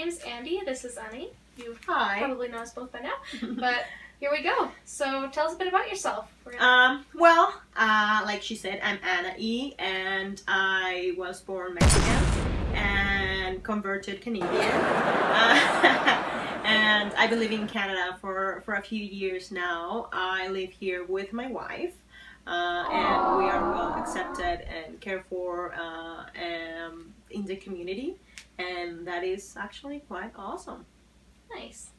name's Andie. This is Anahi. You Hi. probably know us both by now, but here we go. So tell us a bit about yourself. Like she said, I'm Anahi, and I was born Mexican and converted Canadian. And I've been living in Canada for a few years now. I live here with my wife, and we are well accepted and cared for in the community, and that is actually quite awesome. Nice.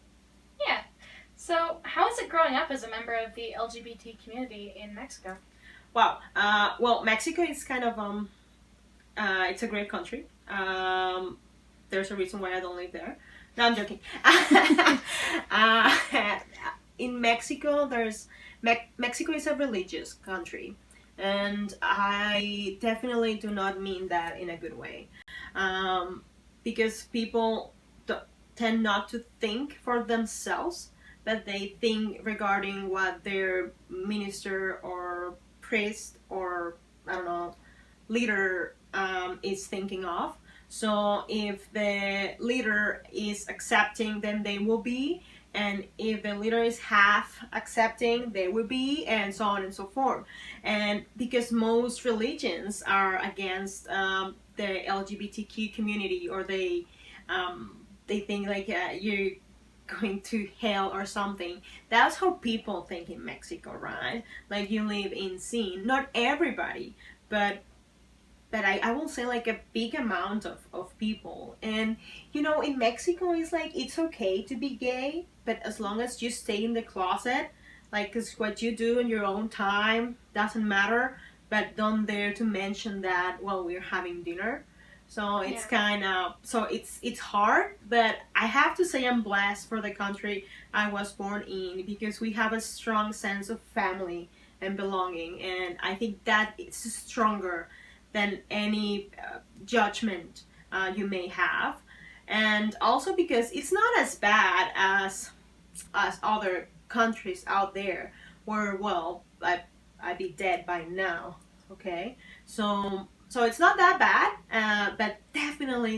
Yeah. So how is it growing up as a member of the LGBT community in Mexico? Wow. Well, Mexico is kind of it's a great country. There's a reason why I don't live there. No, I'm joking. In Mexico, Mexico is a religious country, and I definitely do not mean that in a good way, because people tend not to think for themselves, but they think regarding what their minister or priest or I don't know leader is thinking of. So if the leader is accepting, then they will be, and if the leader is half accepting, they will be, and so on and so forth. And because most religions are against the LGBTQ community, or they think like you're going to hell or something. That's how people think in Mexico, right? Like you live in sin. Not everybody, but I will say like a big amount of people. And in Mexico it's like it's okay to be gay, but as long as you stay in the closet, like, because what you do in your own time doesn't matter, but don't dare to mention that while we're having dinner. So it's kind of, so it's hard, but I have to say I'm blessed for the country I was born in, because we have a strong sense of family and belonging, and I think that it's stronger than any judgment you may have. And also because it's not as bad as other countries out there where, well, I'd be dead by now. Okay, so it's not that bad, but definitely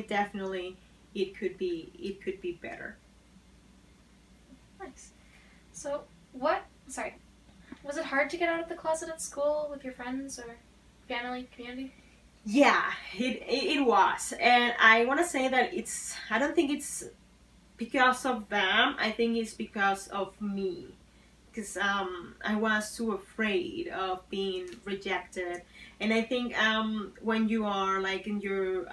it could be better. Nice. So was it hard to get out of the closet at school with your friends or family, community? Yeah, it was. And I want to say that I don't think it's because of them. I think it's because of me. Because I was too afraid of being rejected. And I think when you are like in your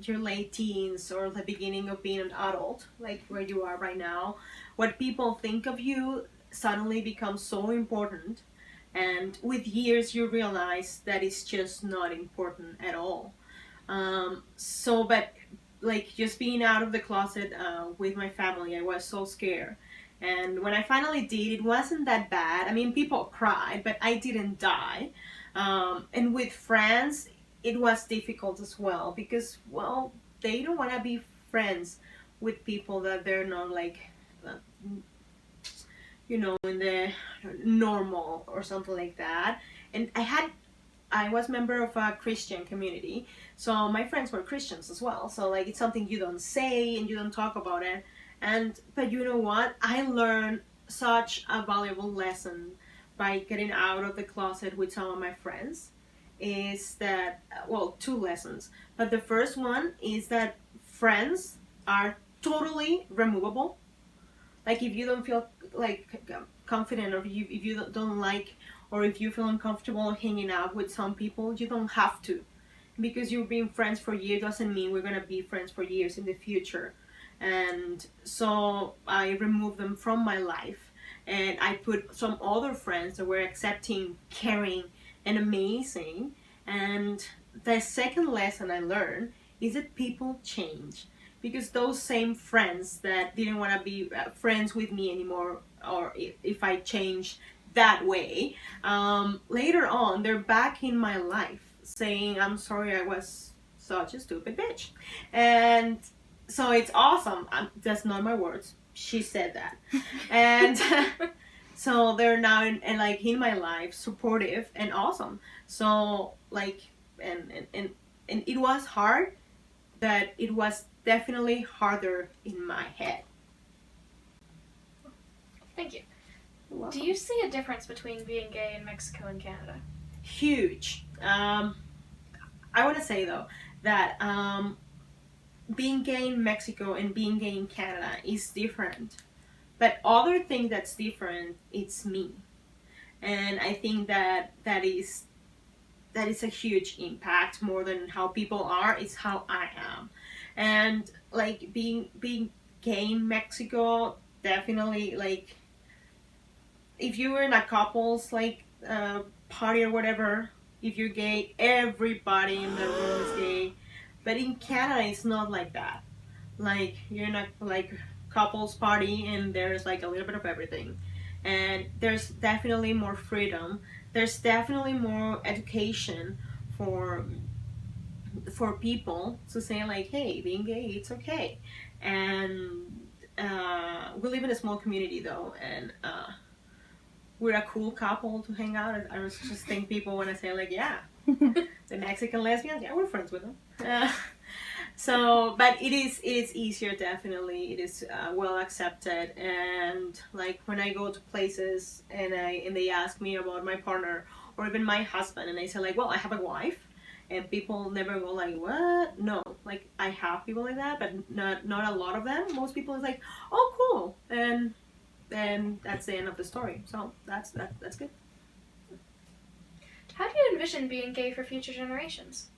late teens or the beginning of being an adult, like where you are right now, what people think of you suddenly becomes so important, and with years you realize that it's just not important at all. But like just being out of the closet with my family, I was so scared, and when I finally did, it wasn't that bad. I mean, people cried, but I didn't die. And with friends, it was difficult as well, because, well, they don't want to be friends with people that they're not like uh, in the normal or something like that. And I was member of a Christian community, so my friends were Christians as well. So like it's something you don't say and you don't talk about it. And but you know what? I learned such a valuable lesson by getting out of the closet with some of my friends. Is that, well, two lessons. But the first one is that friends are totally removable. Like if you don't feel like confident, or if you don't like, or if you feel uncomfortable hanging out with some people, you don't have to, because you've been friends for years doesn't mean we're gonna be friends for years in the future. And so I removed them from my life, and I put some other friends that were accepting, caring, and amazing. And the second lesson I learned is that people change, because those same friends that didn't want to be friends with me anymore, or if I changed that way, later on they're back in my life saying, I'm sorry, I was such a stupid bitch. And so it's awesome. That's not my words, she said that. And so they're now like in my life, supportive and awesome. So like, and it was hard, that it was definitely harder in my head. Thank you. Do you see a difference between being gay in Mexico and Canada? Huge. I want to say though that being gay in Mexico and being gay in Canada is different. But other thing that's different, it's me, and I think that is a huge impact more than how people are. It's how I am, and like being gay in Mexico, definitely like if you were in a couple's like party or whatever, if you're gay, everybody in the room is gay. But in Canada, it's not like that. Like you're not like couples party and there's like a little bit of everything, and there's definitely more freedom. There's definitely more education for people to say like, hey, being gay, it's okay. And we live in a small community though, and we're a cool couple to hang out. I was just think people want to say like, yeah, the Mexican lesbians, yeah, we're friends with them. So, but it is easier. Definitely, it is well accepted. And like when I go to places and they ask me about my partner or even my husband, and I say like, well, I have a wife, and people never go like, what? No, like I have people like that, but not a lot of them. Most people is like, oh, cool, and that's the end of the story. So that's good. How do you envision being gay for future generations?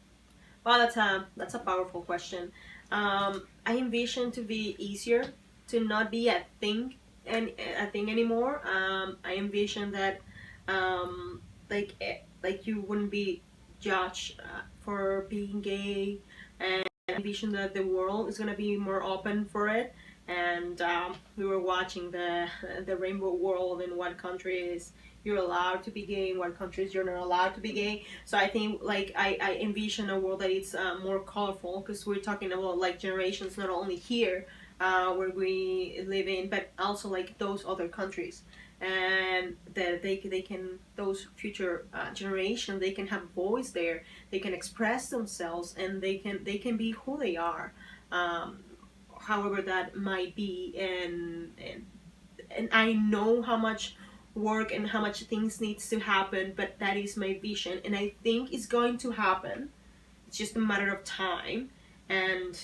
Well, that's a powerful question. I envision to be easier, to not be a thing and a thing anymore. I envision that like you wouldn't be judged for being gay, and I envision that the world is gonna be more open for it. And we were watching the rainbow world in what countries you're allowed to be gay, in what countries you're not allowed to be gay. So I think like I envision a world that it's more colorful, because we're talking about like generations not only here where we live in, but also like those other countries, and that they can those future generations, they can have a voice there, they can express themselves, and they can be who they are, however that might be. And I know how much work and how much things needs to happen, but that is my vision, and I think it's going to happen. It's just a matter of time, and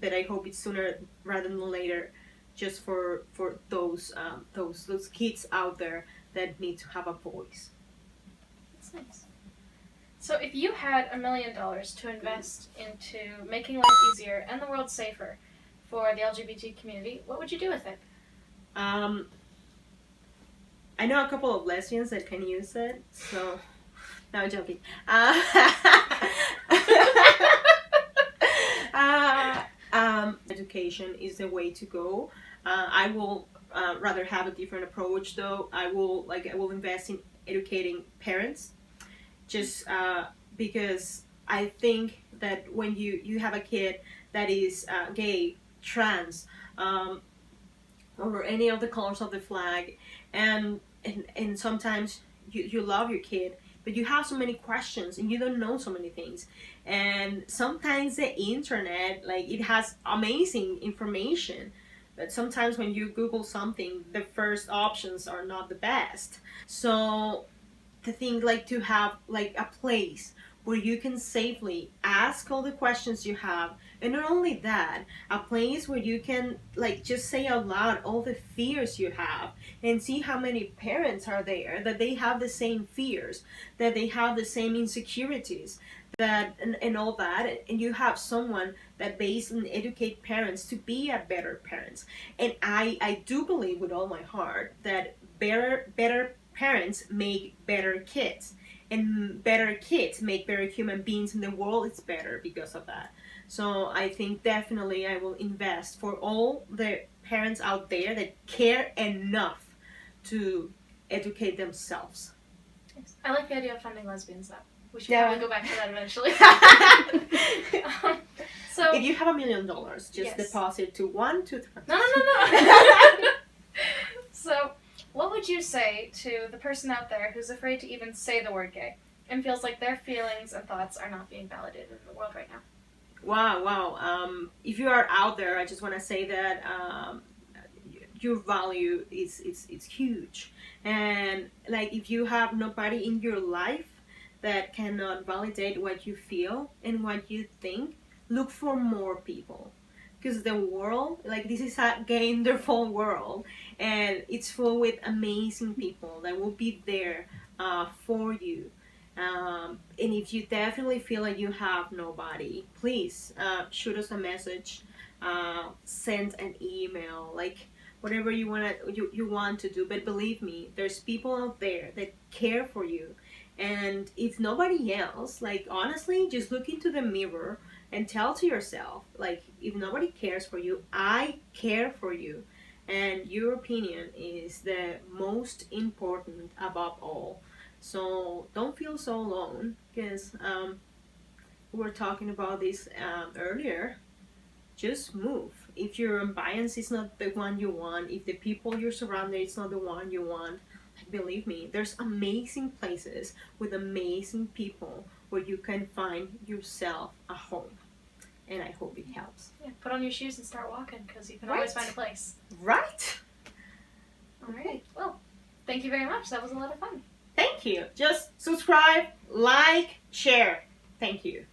but I hope it's sooner rather than later, just for those kids out there that need to have a voice. That's nice. So if you had $1 million to invest into making life easier and the world safer for the LGBT community, what would you do with it? I know a couple of lesbians that can use it, so no, I'm joking. Education is the way to go. I will rather have a different approach though. I will invest in educating parents, just because I think that when you have a kid that is gay, trans, or any of the colors of the flag, and sometimes you love your kid, but you have so many questions and you don't know so many things, and sometimes the internet, like, it has amazing information, but sometimes when you Google something, the first options are not the best. So the thing, like, to have like a place where you can safely ask all the questions you have, and not only that, a place where you can like just say out loud all the fears you have, and see how many parents are there that they have the same fears, that they have the same insecurities, that and all that, and you have someone that basically educate parents to be a better parents. And I do believe with all my heart that better parents make better kids, and better kids make better human beings, and the world is better because of that. So I think definitely I will invest for all the parents out there that care enough to educate themselves. Yes. I like the idea of funding lesbians, though. We should Yeah. probably go back to that eventually. So if you have $1 million, just yes. deposit to 1, 2, 3. No. So, what would you say to the person out there who's afraid to even say the word gay and feels like their feelings and thoughts are not being validated in the world right now? Wow. If you are out there, I just want to say that your value is it's huge, and like if you have nobody in your life that cannot validate what you feel and what you think, look for more people, because the world, like, this is a Gaynderful world, and it's full with amazing people that will be there for you. And if you definitely feel like you have nobody, please shoot us a message, send an email, like whatever you want to do. But believe me, there's people out there that care for you. And if nobody else, like, honestly, just look into the mirror and tell to yourself, like, if nobody cares for you, I care for you, and your opinion is the most important above all. So don't feel so alone, because we were talking about this earlier. Just move. If your ambience is not the one you want, if the people you're surrounded is not the one you want, believe me, there's amazing places with amazing people where you can find yourself a home. And I hope it helps. Yeah, put on your shoes and start walking, because you can always find a place. Right. All right. Well, thank you very much. That was a lot of fun. Thank you. Just subscribe, like, share. Thank you.